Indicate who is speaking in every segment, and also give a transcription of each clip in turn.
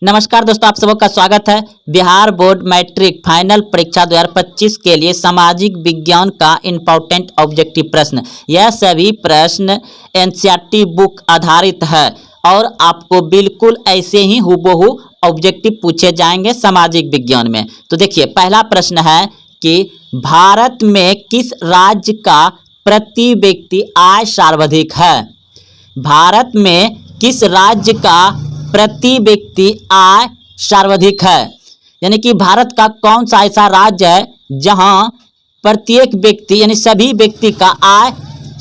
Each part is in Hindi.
Speaker 1: नमस्कार दोस्तों, आप सबका स्वागत है। बिहार बोर्ड मैट्रिक फाइनल परीक्षा 2025 के लिए सामाजिक विज्ञान का इम्पोर्टेंट ऑब्जेक्टिव प्रश्न। यह सभी प्रश्न एनसीईआरटी बुक आधारित है और आपको बिल्कुल ऐसे ही हूबहू ऑब्जेक्टिव पूछे जाएंगे सामाजिक विज्ञान में। तो देखिए, पहला प्रश्न है कि भारत में किस राज्य का प्रति व्यक्ति आय सर्वाधिक है। भारत में किस राज्य का प्रति व्यक्ति आय सर्वाधिक है, यानी कि भारत का कौन सा ऐसा राज्य है जहां प्रत्येक व्यक्ति यानी सभी व्यक्ति का आय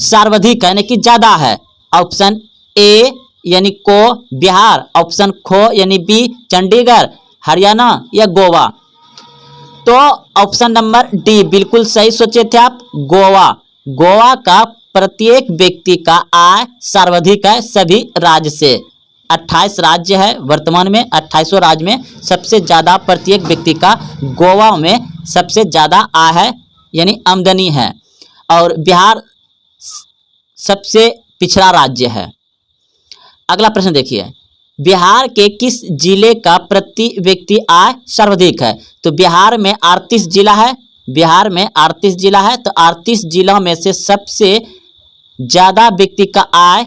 Speaker 1: सर्वाधिक है, यानी कि ज्यादा है। ऑप्शन ए यानी को बिहार, ऑप्शन खो यानी बी चंडीगढ़, हरियाणा या गोवा। तो ऑप्शन नंबर डी बिल्कुल सही सोचे थे आप, गोवा। गोवा का प्रत्येक व्यक्ति का आय सर्वाधिक है सभी राज्य से। 28 राज्य है वर्तमान में, 28 राज्य में सबसे ज़्यादा प्रत्येक व्यक्ति का गोवा में सबसे ज़्यादा आय है यानी आमदनी है, और बिहार सबसे पिछड़ा राज्य है। अगला प्रश्न देखिए, बिहार के किस जिले का प्रति व्यक्ति आय सर्वाधिक है। तो बिहार में 38 जिला है, बिहार में 38 जिला है। तो 38 जिला में से सबसे ज़्यादा व्यक्ति का आय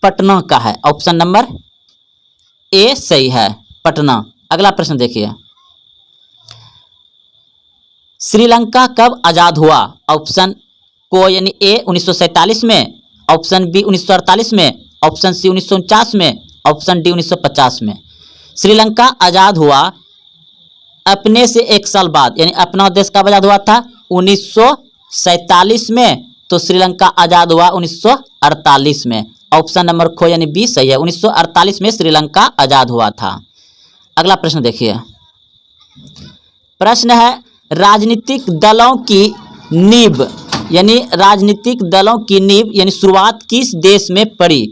Speaker 1: पटना का है। ऑप्शन नंबर ए सही है, पटना। अगला प्रश्न देखिए, श्रीलंका कब आजाद हुआ। ऑप्शन को यानी ए 1947 में, ऑप्शन बी 1948 में, ऑप्शन सी 1949 में, ऑप्शन डी 1950 में। श्रीलंका आजाद हुआ अपने से एक साल बाद, यानी अपना देश कब आजाद हुआ था 1947 में। तो श्रीलंका आजाद हुआ 1948 में। ऑप्शन नंबर खो यानी बी सही है, 1948 में श्रीलंका आजाद हुआ था। अगला प्रश्न देखिए, प्रश्न है राजनीतिक दलों की नींव, यानी राजनीतिक दलों की नींव यानी शुरुआत किस देश में पड़ी।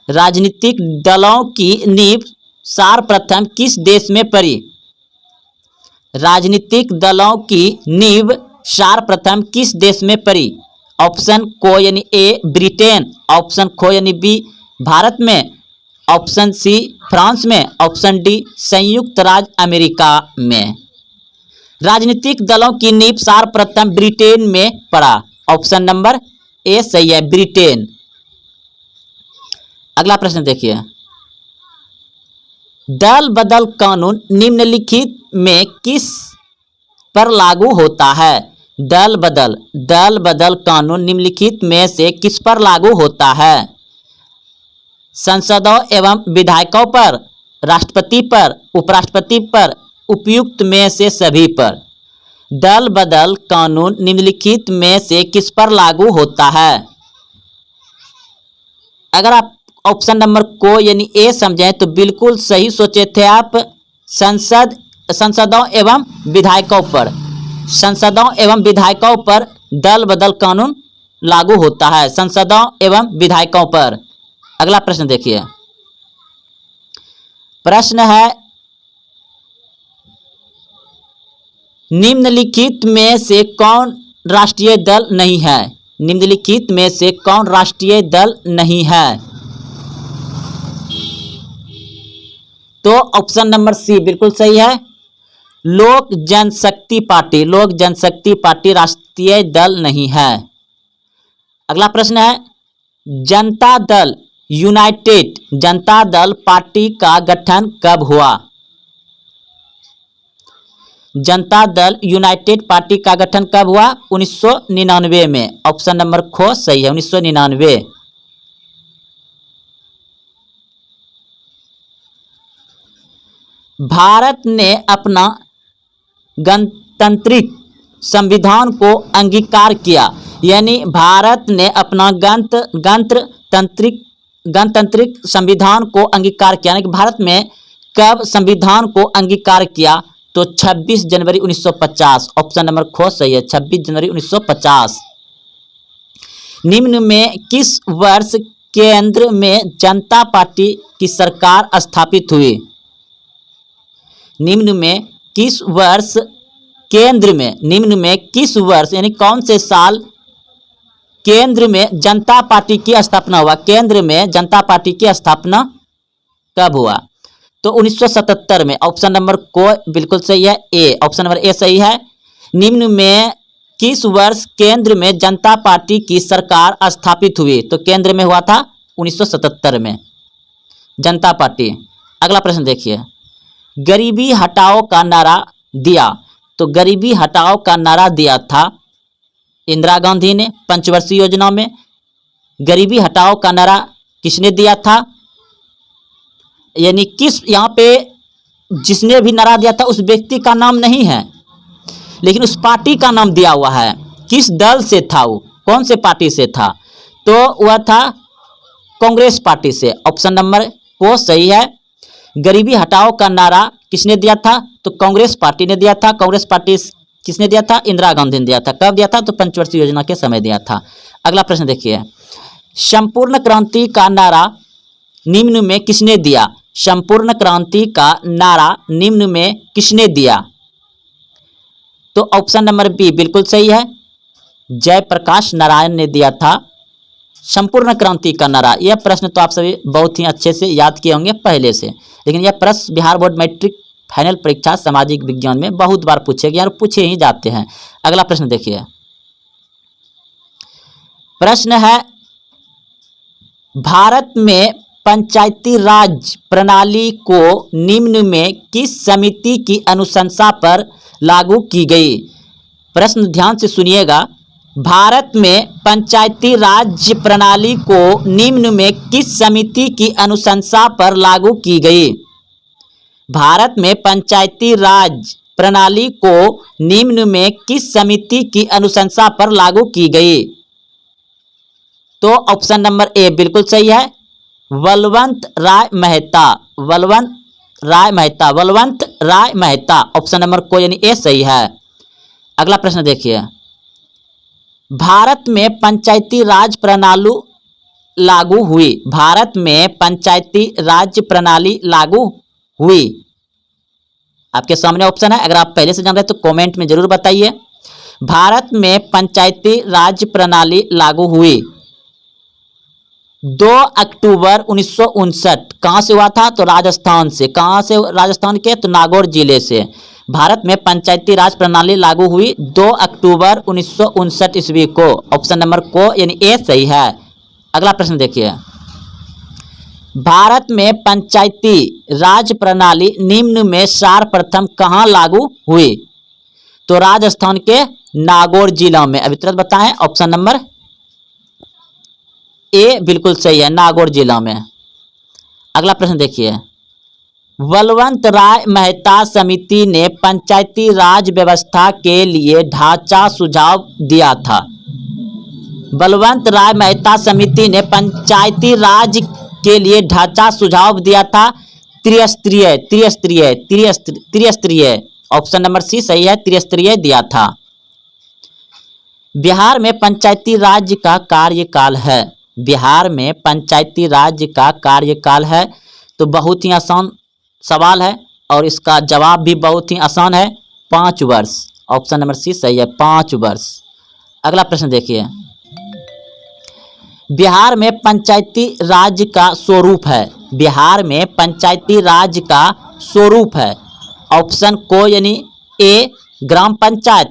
Speaker 1: राजनीतिक दलों की नींव सर्वप्रथम किस देश में पड़ी। राजनीतिक दलों की नींव सर्वप्रथम किस देश में पड़ी। ऑप्शन को यानी ए ब्रिटेन, ऑप्शन खो यानी बी भारत में, ऑप्शन सी फ्रांस में, ऑप्शन डी संयुक्त राज्य अमेरिका में। राजनीतिक दलों की नींव सर्वप्रथम ब्रिटेन में पड़ा। ऑप्शन नंबर ए सही है, ब्रिटेन। अगला प्रश्न देखिए, दल बदल कानून निम्नलिखित में किस पर लागू होता है। दल बदल कानून निम्नलिखित में से किस पर लागू होता है। सांसदों एवं विधायकों पर, राष्ट्रपति पर, उपराष्ट्रपति पर, उपयुक्त में से सभी पर। दल बदल कानून निम्नलिखित में से किस पर लागू होता है। अगर आप ऑप्शन नंबर को यानी ए समझें तो बिल्कुल सही सोचे थे आप, संसदों एवं विधायकों पर। संसदों एवं विधायकों पर दल बदल कानून लागू होता है, संसदों एवं विधायकों पर। अगला प्रश्न देखिए, प्रश्न है निम्नलिखित में से कौन राष्ट्रीय दल नहीं है। निम्नलिखित में से कौन राष्ट्रीय दल नहीं है। तो ऑप्शन नंबर सी बिल्कुल सही है, लोक जनशक्ति पार्टी। लोक जनशक्ति पार्टी राष्ट्रीय दल नहीं है। अगला प्रश्न है जनता दल यूनाइटेड, जनता दल पार्टी का गठन कब हुआ। जनता दल यूनाइटेड पार्टी का गठन कब हुआ 1999 में। ऑप्शन नंबर खो सही है, 1999। भारत ने अपना गणतांत्रिक संविधान को अंगीकार किया, यानी भारत ने अपना गणतांत्रिक संविधान को अंगीकार किया, यानी कि भारत में कब संविधान को अंगीकार किया। तो 26 जनवरी 1950। ऑप्शन नंबर खो सही है, 26 जनवरी 1950। निम्न में किस वर्ष केंद्र में जनता पार्टी की सरकार स्थापित हुई। निम्न में किस वर्ष केंद्र में, निम्न में किस वर्ष यानी कौन से साल केंद्र में जनता पार्टी की स्थापना हुआ। केंद्र में जनता पार्टी की स्थापना कब हुआ। तो 1977 में। ऑप्शन नंबर को बिल्कुल सही है, ए, ऑप्शन नंबर ए सही है। निम्न में किस वर्ष केंद्र में जनता पार्टी की सरकार स्थापित हुई? तो केंद्र में हुआ था 1977 में जनता पार्टी। अगला प्रश्न देखिए, गरीबी हटाओ का नारा दिया, तो गरीबी हटाओ का नारा दिया था इंदिरा गांधी ने पंचवर्षीय योजना में। गरीबी हटाओ का नारा किसने दिया था, यानी किस, यहाँ पे जिसने भी नारा दिया था उस व्यक्ति का नाम नहीं है, लेकिन उस पार्टी का नाम दिया हुआ है। किस दल से था वो, कौन से पार्टी से था? तो वह था कांग्रेस पार्टी से। ऑप्शन नंबर को सही है। गरीबी हटाओ का नारा किसने दिया था? तो कांग्रेस पार्टी ने दिया था। कांग्रेस पार्टी किसने दिया था? इंदिरा गांधी ने दिया था। कब दिया था? तो पंचवर्षीय योजना के समय दिया था। अगला प्रश्न देखिए, संपूर्ण क्रांति का नारा निम्न में किसने दिया? संपूर्ण क्रांति का नारा निम्न में किसने दिया? तो ऑप्शन नंबर बी बिल्कुल सही है, जयप्रकाश नारायण ने दिया था संपूर्ण क्रांति का नारा। यह प्रश्न तो आप सभी बहुत ही अच्छे से याद किए होंगे पहले से, लेकिन यह प्रश्न बिहार बोर्ड मैट्रिक फाइनल परीक्षा सामाजिक विज्ञान में बहुत बार पूछे गए और पूछे ही जाते हैं। अगला प्रश्न देखिए, प्रश्न है, भारत में पंचायती राज प्रणाली को निम्न में किस समिति की अनुशंसा पर लागू की गई? प्रश्न ध्यान से सुनिएगा। भारत में पंचायती राज प्रणाली को निम्न में किस समिति की अनुशंसा पर लागू की गई? भारत में पंचायती राज प्रणाली को निम्न में किस समिति की अनुशंसा पर लागू की गई? तो ऑप्शन नंबर ए बिल्कुल सही है, बलवंत राय मेहता। बलवंत राय मेहता, बलवंत राय मेहता, ऑप्शन नंबर को यानी ए सही है। अगला प्रश्न देखिए, भारत में पंचायती राज प्रणाली लागू हुई। भारत में पंचायती राज प्रणाली लागू हुई, आपके सामने ऑप्शन है। अगर आप पहले से जान रहे हैं तो कमेंट में जरूर बताइए। भारत में पंचायती राज प्रणाली लागू हुई 2 अक्टूबर 1959। कहाँ से हुआ था? तो राजस्थान से। कहाँ से? राजस्थान के, तो नागौर जिले से। भारत में पंचायती राज प्रणाली लागू हुई 2 अक्टूबर 1959 ईस्वी को। ऑप्शन नंबर को यानी ए सही है। अगला प्रश्न देखिए, भारत में पंचायती राज प्रणाली निम्न में सर्वप्रथम कहाँ लागू हुई? तो राजस्थान के नागौर जिला में। अभी तुरंत बताएं, ऑप्शन नंबर ए बिल्कुल सही है, नागौर जिला में। अगला प्रश्न देखिए, बलवंत राय मेहता समिति ने पंचायती राज व्यवस्था के लिए ढांचा सुझाव दिया था। बलवंत राय मेहता समिति ने पंचायती राज के लिए ढांचा सुझाव दिया था त्रिस्तरीय। त्रिस्तरीय त्रिस्तरीय, ऑप्शन नंबर सी सही है, त्रिस्तरीय दिया था। बिहार में पंचायती राज का कार्यकाल है। बिहार में पंचायती राज का कार्यकाल है, तो बहुत ही आसान सवाल है और इसका जवाब भी बहुत ही आसान है, 5 वर्ष। ऑप्शन नंबर सी सही है, 5 वर्ष। अगला प्रश्न देखिए, बिहार में पंचायती राज का स्वरूप है। बिहार में पंचायती राज का स्वरूप है। ऑप्शन को यानी ए ग्राम पंचायत,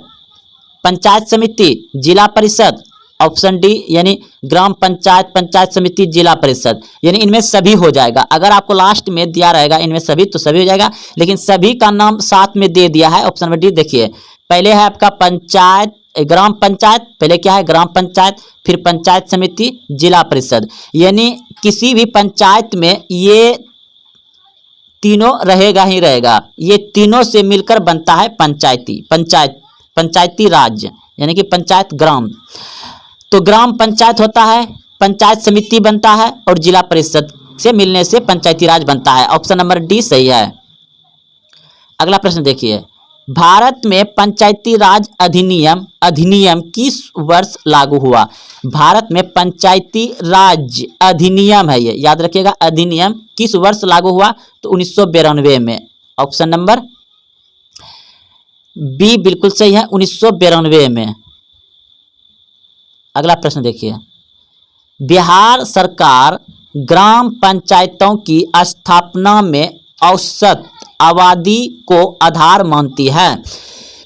Speaker 1: पंचायत समिति, जिला परिषद। ऑप्शन डी यानी ग्राम पंचायत, पंचायत समिति, जिला परिषद। यानी इनमें सभी हो जाएगा। अगर आपको लास्ट में दिया रहेगा इनमें सभी, तो सभी हो जाएगा, लेकिन सभी का नाम साथ में दे दिया है। ऑप्शन नंबर डी देखिए, पहले है आपका पंचायत, ग्राम पंचायत, पहले क्या है? ग्राम पंचायत, फिर पंचायत समिति, जिला परिषद। यानी किसी भी पंचायत में ये तीनों रहेगा ही रहेगा। ये तीनों से मिलकर बनता है पंचायती राज, यानी कि पंचायत ग्राम। तो ग्राम पंचायत होता है, पंचायत समिति बनता है और जिला परिषद से मिलने से पंचायती राज बनता है। ऑप्शन नंबर डी सही है। अगला प्रश्न देखिए, भारत में पंचायती राज अधिनियम किस वर्ष लागू हुआ? भारत में पंचायती राज अधिनियम है, ये याद रखिएगा, अधिनियम किस वर्ष लागू हुआ? तो 1992 में। ऑप्शन नंबर बी बिल्कुल सही है, 1992 में। अगला प्रश्न देखिए, बिहार सरकार ग्राम पंचायतों की स्थापना में औसत आबादी को आधार मानती है।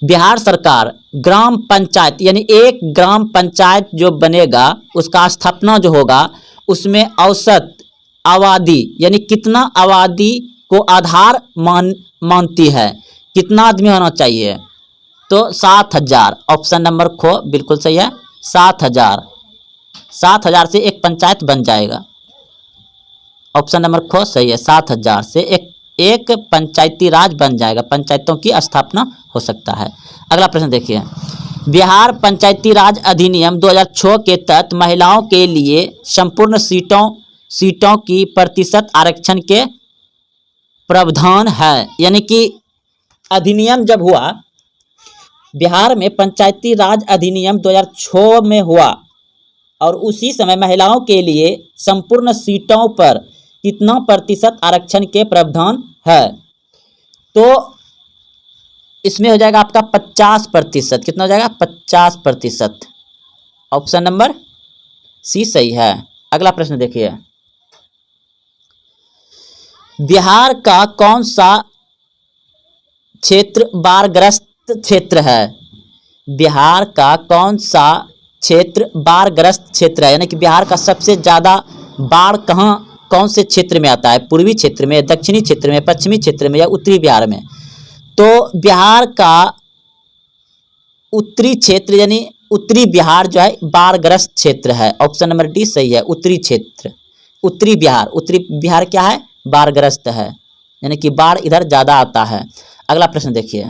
Speaker 1: बिहार सरकार ग्राम पंचायत यानी एक ग्राम पंचायत जो बनेगा उसका स्थापना जो होगा उसमें औसत आबादी यानी कितना आबादी को आधार मानती है, कितना आदमी होना चाहिए, तो 7,000। ऑप्शन नंबर खो बिल्कुल सही है, 7,000। 7,000 से एक पंचायत बन जाएगा। ऑप्शन नंबर खो सही है, 7,000 से एक पंचायती राज बन जाएगा, पंचायतों की स्थापना हो सकता है। अगला प्रश्न देखिए, बिहार पंचायती राज अधिनियम 2006 के तहत महिलाओं के लिए संपूर्ण सीटों की प्रतिशत आरक्षण के प्रावधान है। यानी कि अधिनियम जब हुआ, बिहार में पंचायती राज अधिनियम 2006 में हुआ और उसी समय महिलाओं के लिए संपूर्ण सीटों पर कितना प्रतिशत आरक्षण के प्रावधान है, तो इसमें हो जाएगा आपका 50%। कितना हो जाएगा? 50%। ऑप्शन नंबर सी सही है। अगला प्रश्न देखिए, बिहार का कौन सा क्षेत्र बाढ़ग्रस्त क्षेत्र है? बिहार का कौन सा क्षेत्र बाढ़ग्रस्त क्षेत्र है? यानी कि बिहार का सबसे ज़्यादा बाढ़ कौन से क्षेत्र में आता है? पूर्वी क्षेत्र में, दक्षिणी क्षेत्र में, पश्चिमी क्षेत्र में या उत्तरी बिहार में? तो बिहार का उत्तरी क्षेत्र यानी उत्तरी बिहार जो है बाढ़ग्रस्त क्षेत्र है। ऑप्शन नंबर डी सही है, उत्तरी क्षेत्र, उत्तरी बिहार। उत्तरी बिहार क्या है? बाढ़ग्रस्त है, यानी कि बाढ़ इधर ज़्यादा आता है। अगला प्रश्न देखिए,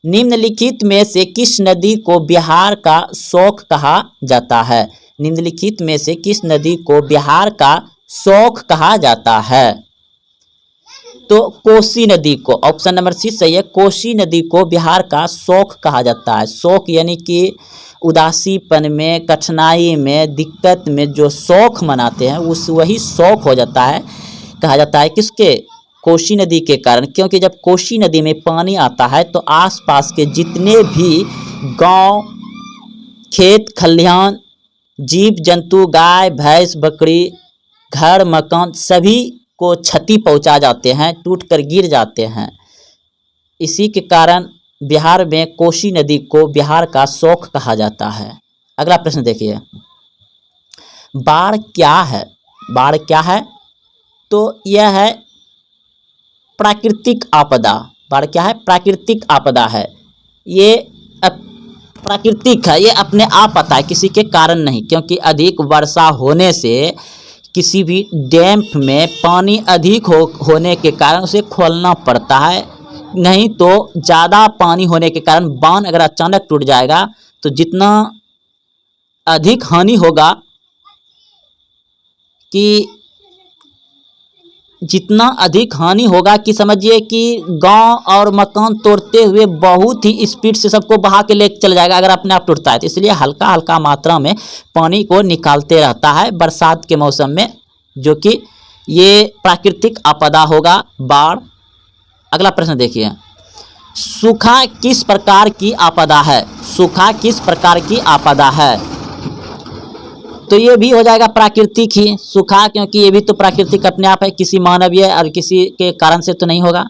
Speaker 1: निम्नलिखित में से किस नदी को बिहार का शोक कहा जाता है? निम्नलिखित में से किस नदी को बिहार का शोक कहा जाता है? तो कोसी नदी को। ऑप्शन नंबर सी सही है, कोसी नदी को बिहार का शोक कहा जाता है। शोक यानी कि उदासीपन में, कठिनाई में, दिक्कत में जो शोक मनाते हैं वही शोक हो जाता है, कहा जाता है किसके? कोसी नदी के कारण। क्योंकि जब कोसी नदी में पानी आता है तो आसपास के जितने भी गांव, खेत खलिहान, जीव जंतु, गाय भैंस बकरी, घर मकान सभी को क्षति पहुंचा जाते हैं, टूट कर गिर जाते हैं। इसी के कारण बिहार में कोसी नदी को बिहार का शोक कहा जाता है। अगला प्रश्न देखिए, बाढ़ क्या है? बाढ़ क्या है? तो यह है प्राकृतिक आपदा। बाढ़ क्या है? प्राकृतिक आपदा है। ये प्राकृतिक है, ये अपने आप आता है, किसी के कारण नहीं। क्योंकि अधिक वर्षा होने से किसी भी डैम में पानी अधिक होने के कारण उसे खोलना पड़ता है, नहीं तो ज़्यादा पानी होने के कारण बांध अगर अचानक टूट जाएगा तो जितना अधिक हानि होगा कि समझिए कि गांव और मकान तोड़ते हुए बहुत ही स्पीड से सबको बहा के ले चला जाएगा अगर अपने आप टूटता है। तो इसलिए हल्का हल्का मात्रा में पानी को निकालते रहता है बरसात के मौसम में, जो कि ये प्राकृतिक आपदा होगा, बाढ़। अगला प्रश्न देखिए, सूखा किस प्रकार की आपदा है? सूखा किस प्रकार की आपदा है? तो ये भी हो जाएगा प्राकृतिक ही सूखा, क्योंकि ये भी तो प्राकृतिक अपने आप है, किसी मानवीय और किसी के कारण से तो नहीं होगा।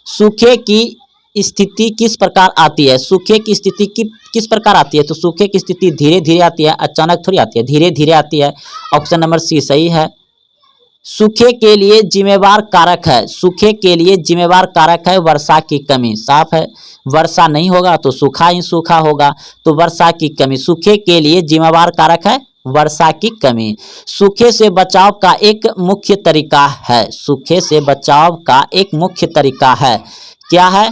Speaker 1: सूखे की स्थिति किस प्रकार आती है? सूखे की स्थिति किस प्रकार आती है? तो सूखे की स्थिति धीरे धीरे आती है, अचानक थोड़ी आती है, धीरे धीरे आती है। ऑप्शन नंबर सी सही है। सूखे के लिए जिम्मेवार कारक है, सूखे के लिए जिम्मेवार कारक है वर्षा की कमी। साफ है, वर्षा नहीं होगा तो सूखा ही सूखा होगा, तो वर्षा की कमी सूखे के लिए जिम्मेवार कारक है, वर्षा की कमी। सूखे से बचाव का एक मुख्य तरीका है, सूखे से बचाव का एक मुख्य तरीका है, क्या है?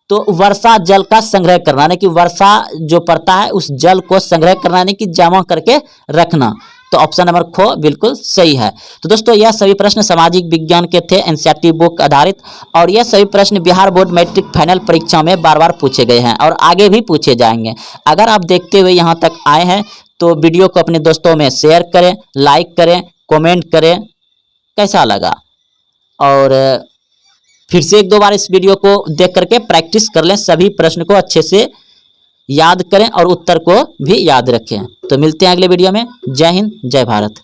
Speaker 1: तो वर्षा जल का संग्रह करना, यानी कि वर्षा जो पड़ता है उस जल को संग्रह करना, यानी कि जमा करके रखना। तो ऑप्शन नंबर खो बिल्कुल सही है। तो दोस्तों यह सभी प्रश्न सामाजिक विज्ञान के थे, एनसीईआरटी बुक आधारित, और यह सभी प्रश्न बिहार बोर्ड मैट्रिक फाइनल परीक्षा में बार बार पूछे गए हैं और आगे भी पूछे जाएंगे। अगर आप देखते हुए यहाँ तक आए हैं तो वीडियो को अपने दोस्तों में शेयर करें, लाइक करें, कमेंट करें कैसा लगा, और फिर से एक दो बार इस वीडियो को देख करके प्रैक्टिस कर लें, सभी प्रश्न को अच्छे से याद करें और उत्तर को भी याद रखें। तो मिलते हैं अगले वीडियो में। जय हिंद, जय भारत।